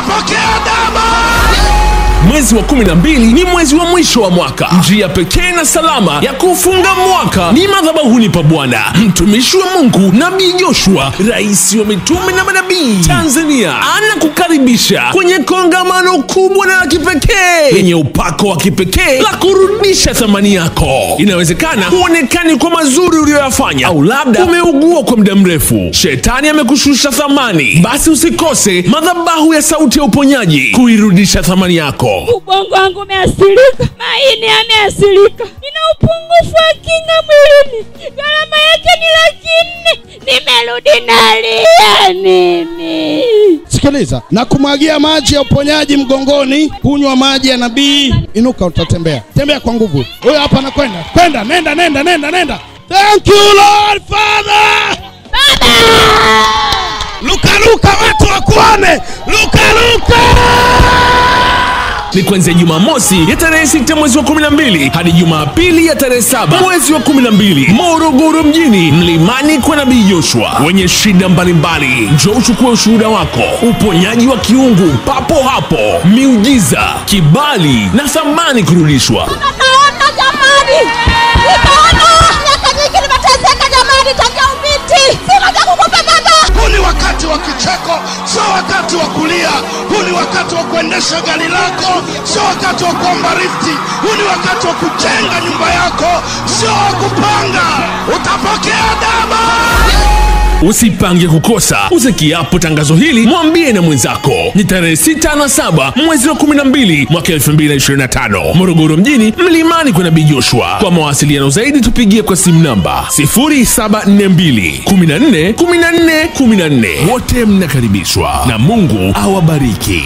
utapokea damu. Mwezi wa 12 ni mwezi wa mwisho wa mwaka. Njia pekee na salama ya kufunga mwaka ni madhabahuni pa Bwana. Mtumishi wa Mungu Nabii Joshua, rais wa mitume na manabii Tanzania, anakukaribisha kwenye kongamano kubwa na la kipekee lenye upako wa kipekee la kurudisha thamani yako. Inawezekana huonekani kwa mazuri uliyoyafanya, au labda umeugua kwa muda mrefu, shetani amekushusha thamani. Basi usikose madhabahu ya Sauti ya Uponyaji kuirudisha thamani yako. Ubongo wangu umeathirika, maini yameathirika, nina upungufu wa kinga mwilini, gharama yake ni $400,000, nimerudi nalia mimi. Sikiliza, na kumwagia maji ya uponyaji mgongoni, kunywa maji ya nabii. Inuka, utatembea. Tembea kwa nguvu. Huyo hapa anakwenda. Nenda. Thank you Lord Father. Baba! Luka watu wakuone. Luka. Ni kuanzia Jumamosi ya tarehe 6 mwezi wa 12 hadi Jumapili ya tarehe 7 mwezi wa 12, Morogoro mjini, mlimani kwa Nabii Joshua. Wenye shida mbalimbali, njoo uchukue ushuhuda wako, uponyaji wa kiungu papo hapo, miujiza, kibali na thamani kurudishwa. Tunaona jamani, miaka nyingi nimeteseka jamani, tangia ubiti, sina cha kukupa baba. Huu ni wakati wa kicheko, sio wakati wa kulia. Huu ni wakati wa kuendesha gari lako, sio wakati wa kuomba rifti. Huu ni wakati wa kujenga nyumba yako, sio wa kupanga. Utapokea damu. Usipange kukosa. Usikiapo tangazo hili, mwambie na mwenzako. Ni tarehe 6 na 7 mwezi wa 12 mwaka 2025, Morogoro mjini, mlimani kwa Nabii Joshua. Kwa mawasiliano zaidi tupigie kwa simu namba 0742 14. Wote mnakaribishwa na Mungu awabariki.